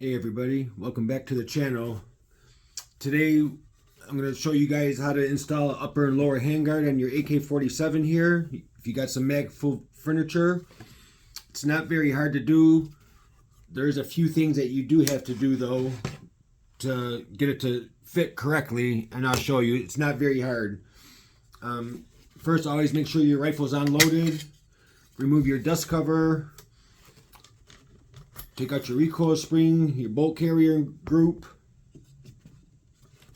Hey everybody, welcome back to the channel. Today I'm going to show you guys how to install an upper and lower handguard on your AK-47 here. If you got some Magpul furniture, it's not very hard to do. There's a few things that you do have to do though to get it to fit correctly, and I'll show you. It's not very hard. First, always make sure your rifle's unloaded. Remove your dust cover. Take out your recoil spring, your bolt carrier group,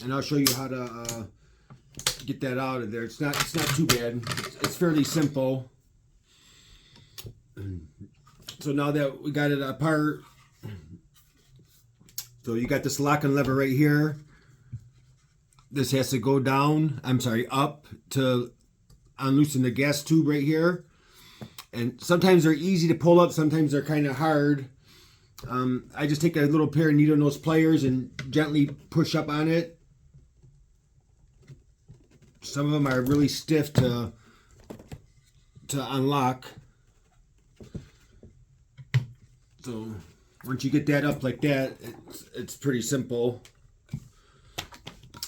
and I'll show you how to get that out of there. It's not too bad. It's fairly simple. So now that we got it apart, so you got this locking lever right here. This has to go down. Up to unloosen the gas tube right here. And sometimes they're easy to pull up. Sometimes they're kind of hard. I just take a little pair of needle nose pliers and gently push up on it. Some of them are really stiff to unlock. So once you get that up like that, it's pretty simple.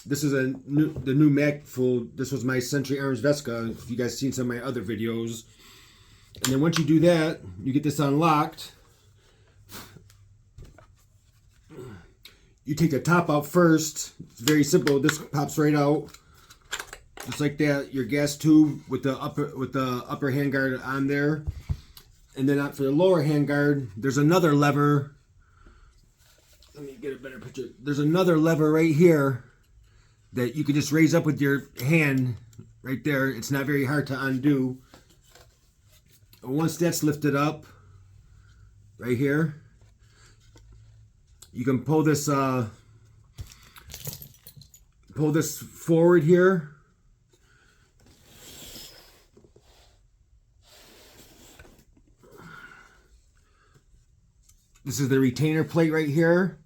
This is the new Magpul. This was my Century Arms VSKA. If you guys seen some of my other videos. And then once you do that, you get this unlocked. You take the top out first. It's very simple. This pops right out, just like that. Your gas tube with the upper handguard on there, and then for the lower handguard, there's another lever. Let me get a better picture. There's another lever right here that you can just raise up with your hand right there. It's not very hard to undo. Once that's lifted up, right here, you can pull this forward here. This is the retainer plate right here.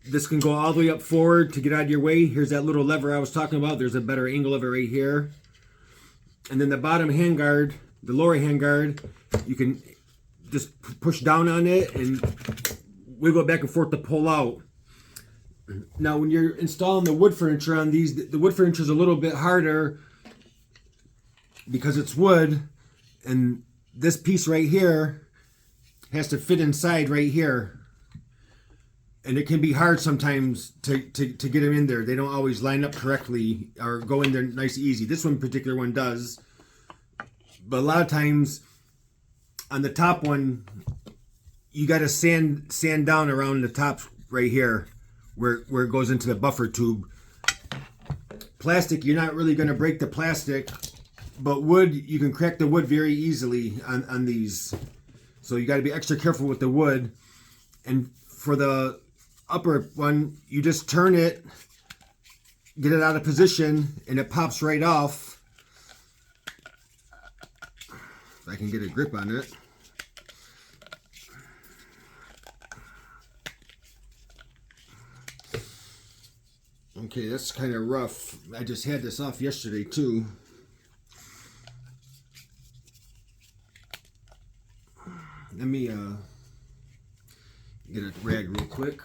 This can go all the way up forward to get out of your way. Here's that little lever I was talking about. There's a better angle of it right here. And then the bottom handguard, the lower handguard, you can just push down on it and wiggle it back and forth to pull out. Now when you're installing the wood furniture on these, the wood furniture is a little bit harder because it's wood, and this piece right here has to fit inside right here, and it can be hard sometimes to get them in there. They don't always line up correctly or go in there nice and easy. This one particular one does, but a lot of times on the top one, you got to sand down around the top right here where it goes into the buffer tube. Plastic, you're not really going to break the plastic, but wood, you can crack the wood very easily on these. So you got to be extra careful with the wood. And for the upper one, you just turn it, get it out of position, and it pops right off. If I can get a grip on it. Okay, that's kind of rough. I just had this off yesterday too. Let me get a rag real quick.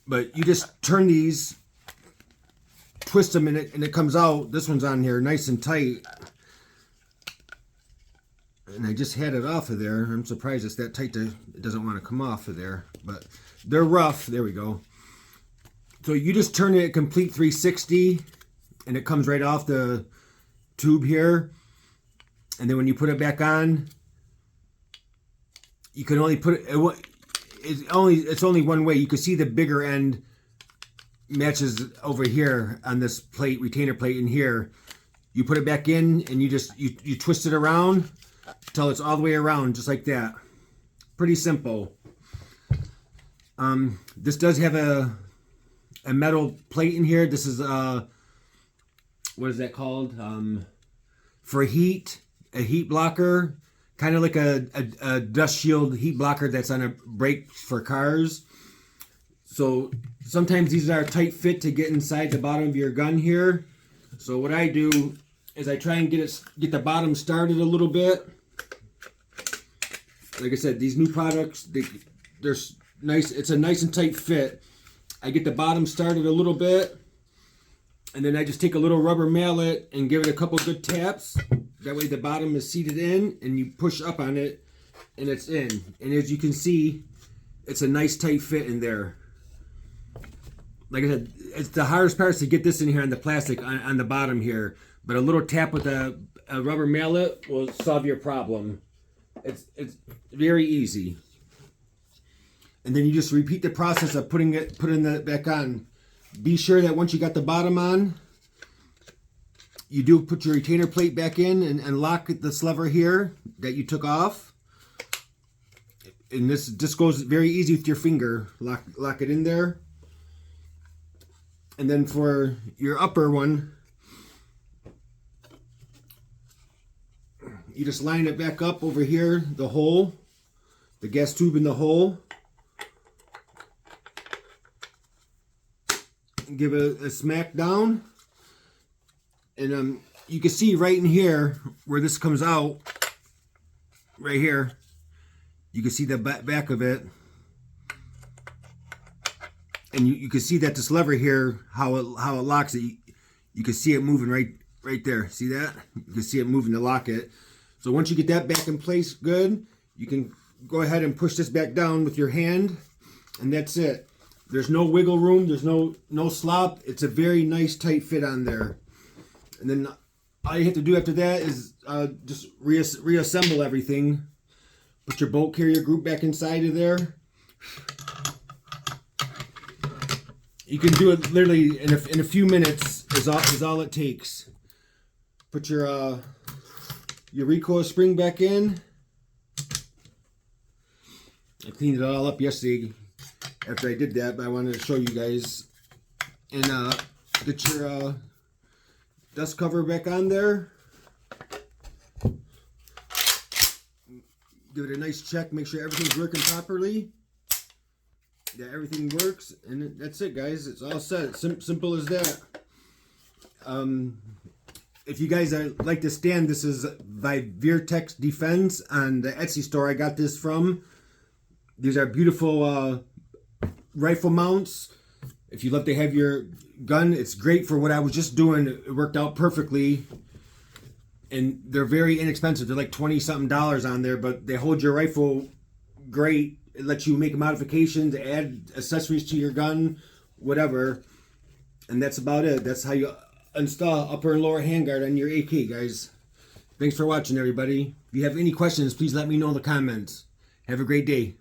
But you just turn these, twist them, and it comes out. This one's on here nice and tight. And I just had it off of there. I'm surprised it's that tight that it doesn't want to come off of there. But they're rough. There we go. So you just turn it a complete 360, and it comes right off the tube here. And then when you put it back on, you can only put it. It's only one way. You can see the bigger end matches over here on this plate, retainer plate in here. You put it back in, and you twist it around till it's all the way around, just like that. Pretty simple. This does have a metal plate in here. This is what is that called? For heat, a heat blocker, kind of like a dust shield heat blocker that's on a brake for cars. So sometimes these are a tight fit to get inside the bottom of your gun here. So what I do as I try and get the bottom started a little bit. Like I said, these new products, they're nice. It's a nice and tight fit. I get the bottom started a little bit, and then I just take a little rubber mallet and give it a couple good taps. That way the bottom is seated in, and you push up on it, and it's in. And as you can see, it's a nice tight fit in there. Like I said, it's the hardest part is to get this in here on the plastic on the bottom here. But a little tap with a rubber mallet will solve your problem. It's very easy. And then you just repeat the process of putting that back on. Be sure that once you got the bottom on, you do put your retainer plate back in and lock this lever here that you took off. And this just goes very easy with your finger. Lock it in there. And then for your upper one, you just line it back up over here, the hole, the gas tube in the hole. Give it a smack down. And you can see right in here where this comes out, right here, you can see the back of it. And you can see that this lever here, how it locks it, you can see it moving right there. See that? You can see it moving to lock it. So once you get that back in place good, you can go ahead and push this back down with your hand, and that's it. There's no wiggle room, there's no slop. It's a very nice tight fit on there. And then all you have to do after that is just reassemble everything. Put your bolt carrier group back inside of there. You can do it literally in a few minutes is all it takes. Put your recoil spring back in. I cleaned it all up yesterday after I did that, but I wanted to show you guys. And get your dust cover back on there. Give it a nice check, make sure everything's working properly. Yeah, everything works, and that's it, guys. It's all set. It's simple as that. If you guys like this stand, this is by Vertex Defense on the Etsy store I got this from. These are beautiful rifle mounts. If you love to have your gun, it's great for what I was just doing. It worked out perfectly. And they're very inexpensive. They're like $20-something on there, but they hold your rifle great. It lets you make modifications, add accessories to your gun, whatever. And that's about it. That's how you install upper and lower handguard on your AK, guys. Thanks for watching, everybody. If you have any questions, please let me know in the comments. Have a great day.